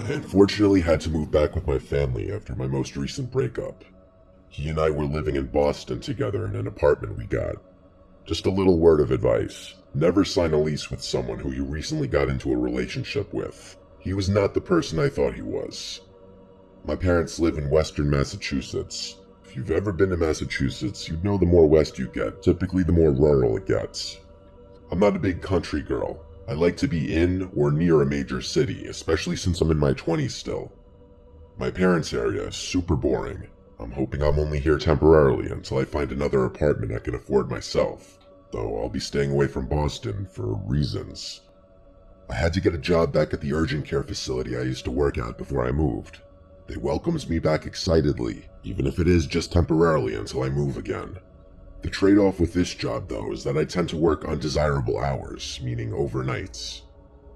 I unfortunately had to move back with my family after my most recent breakup. He and I were living in Boston together in an apartment we got. Just a little word of advice: never sign a lease with someone who you recently got into a relationship with. He was not the person I thought he was. My parents live in western Massachusetts. If you've ever been to Massachusetts, you'd know the more west you get, typically the more rural it gets. I'm not a big country girl. I like to be in or near a major city, especially since I'm in my 20s still. My parents' area is super boring. I'm hoping I'm only here temporarily until I find another apartment I can afford myself, though I'll be staying away from Boston for reasons. I had to get a job back at the urgent care facility I used to work at before I moved. They welcomed me back excitedly, even if it is just temporarily until I move again. The trade-off with this job, though, is that I tend to work undesirable hours, meaning overnights.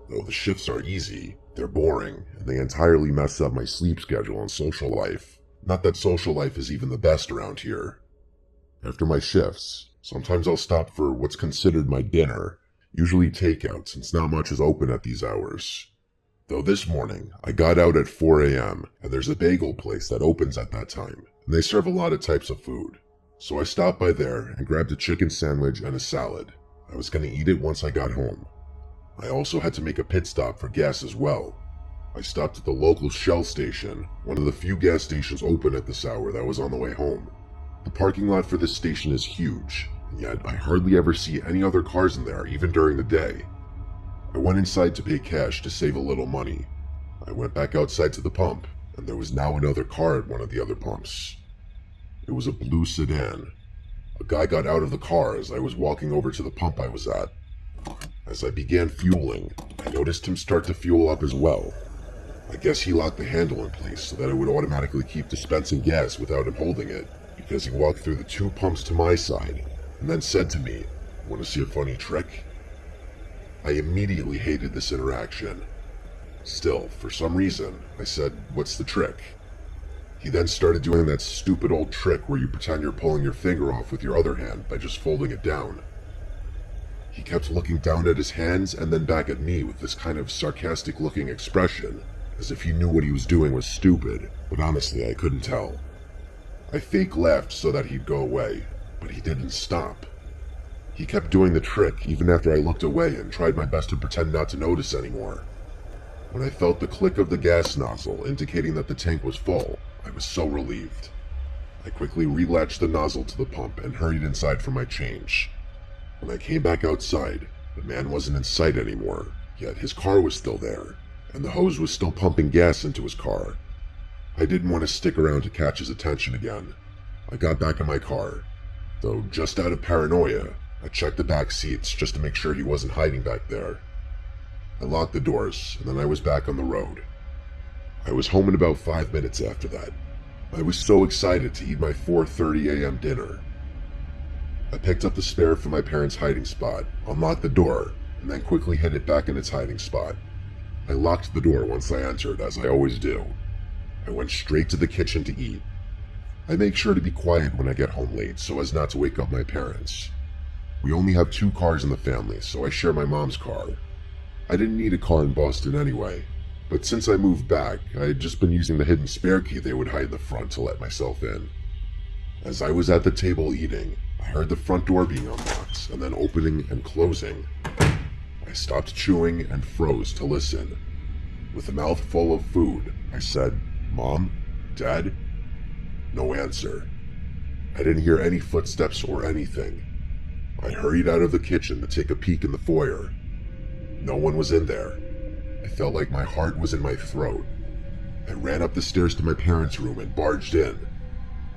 Though the shifts are easy, they're boring, and they entirely mess up my sleep schedule and social life. Not that social life is even the best around here. After my shifts, sometimes I'll stop for what's considered my dinner, usually takeout since not much is open at these hours. Though this morning, I got out at 4 a.m., and there's a bagel place that opens at that time, and they serve a lot of types of food. So I stopped by there and grabbed a chicken sandwich and a salad. I was going to eat it once I got home. I also had to make a pit stop for gas as well. I stopped at the local Shell station, one of the few gas stations open at this hour that was on the way home. The parking lot for this station is huge, and yet I hardly ever see any other cars in there even during the day. I went inside to pay cash to save a little money. I went back outside to the pump, and there was now another car at one of the other pumps. It was a blue sedan. A guy got out of the car as I was walking over to the pump I was at. As I began fueling, I noticed him start to fuel up as well. I guess he locked the handle in place so that it would automatically keep dispensing gas without him holding it, because he walked through the two pumps to my side, and then said to me, "Want to see a funny trick?" I immediately hated this interaction. Still, for some reason, I said, "What's the trick?" He then started doing that stupid old trick where you pretend you're pulling your finger off with your other hand by just folding it down. He kept looking down at his hands and then back at me with this kind of sarcastic looking expression, as if he knew what he was doing was stupid, but honestly I couldn't tell. I fake laughed so that he'd go away, but he didn't stop. He kept doing the trick even after I looked away and tried my best to pretend not to notice anymore. When I felt the click of the gas nozzle indicating that the tank was full, I was so relieved. I quickly relatched the nozzle to the pump and hurried inside for my change. When I came back outside, the man wasn't in sight anymore, yet his car was still there, and the hose was still pumping gas into his car. I didn't want to stick around to catch his attention again. I got back in my car, though just out of paranoia, I checked the back seats just to make sure he wasn't hiding back there. I locked the doors, and then I was back on the road. I was home in about 5 minutes after that. I was so excited to eat my 4:30 a.m. dinner. I picked up the spare from my parents' hiding spot, unlocked the door, and then quickly hid it back in its hiding spot. I locked the door once I entered, as I always do. I went straight to the kitchen to eat. I make sure to be quiet when I get home late so as not to wake up my parents. We only have 2 cars in the family, so I share my mom's car. I didn't need a car in Boston anyway, but since I moved back, I had just been using the hidden spare key they would hide in the front to let myself in. As I was at the table eating, I heard the front door being unlocked and then opening and closing. I stopped chewing and froze to listen. With a mouth full of food, I said, "Mom? Dad?" No answer. I didn't hear any footsteps or anything. I hurried out of the kitchen to take a peek in the foyer. No one was in there. I felt like my heart was in my throat. I ran up the stairs to my parents' room and barged in.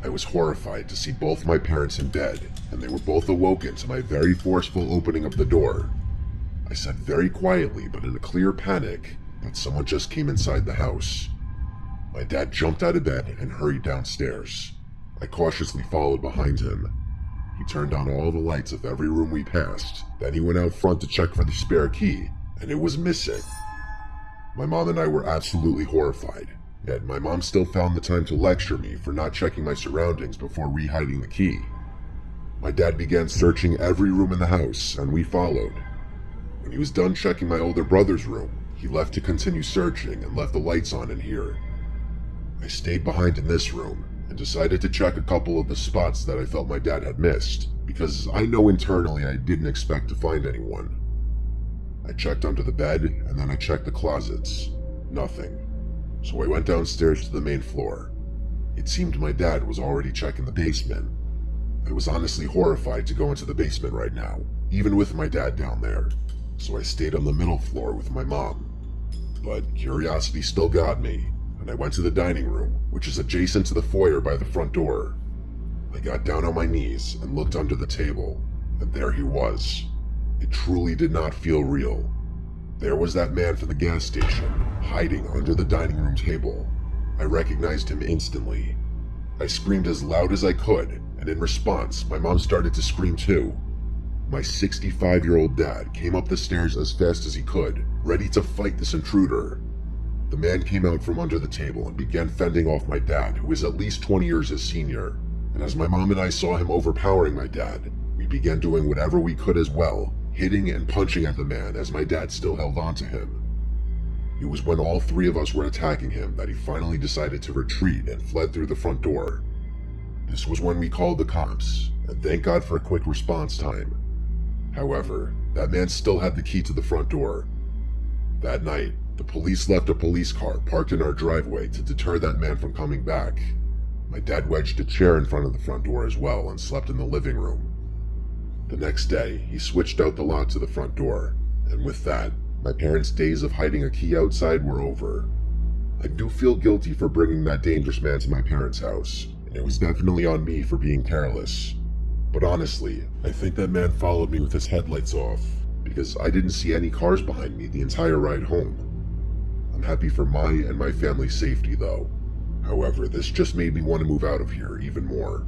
I was horrified to see both my parents in bed, and they were both awoken to my very forceful opening of the door. I said very quietly, but in a clear panic, that someone just came inside the house. My dad jumped out of bed and hurried downstairs. I cautiously followed behind him. He turned on all the lights of every room we passed. Then he went out front to check for the spare key, and it was missing. My mom and I were absolutely horrified, yet my mom still found the time to lecture me for not checking my surroundings before re-hiding the key. My dad began searching every room in the house, and we followed. When he was done checking my older brother's room, He left to continue searching and left the lights on in here. I stayed behind in this room and decided to check a couple of the spots that I felt my dad had missed, because I know internally I didn't expect to find anyone. I checked under the bed and then I checked the closets. Nothing. So I went downstairs to the main floor. It seemed my dad was already checking the basement. I was honestly horrified to go into the basement right now, even with my dad down there. So I stayed on the middle floor with my mom. But curiosity still got me, and I went to the dining room, which is adjacent to the foyer by the front door. I got down on my knees and looked under the table, and there he was. It truly did not feel real. There was that man from the gas station, hiding under the dining room table. I recognized him instantly. I screamed as loud as I could, and in response, my mom started to scream too. My 65-year-old dad came up the stairs as fast as he could, ready to fight this intruder. The man came out from under the table and began fending off my dad, who is at least 20 years his senior. And as my mom and I saw him overpowering my dad, we began doing whatever we could as well, hitting and punching at the man as my dad still held on to him. It was when all three of us were attacking him that he finally decided to retreat and fled through the front door. This was when we called the cops, and thank God for a quick response time. However, that man still had the key to the front door. That night, the police left a police car parked in our driveway to deter that man from coming back. My dad wedged a chair in front of the front door as well and slept in the living room. The next day, he switched out the lock to the front door, and with that, my parents' days of hiding a key outside were over. I do feel guilty for bringing that dangerous man to my parents' house, and it was definitely on me for being careless. But honestly, I think that man followed me with his headlights off, because I didn't see any cars behind me the entire ride home. I'm happy for my and my family's safety though. However, this just made me want to move out of here even more.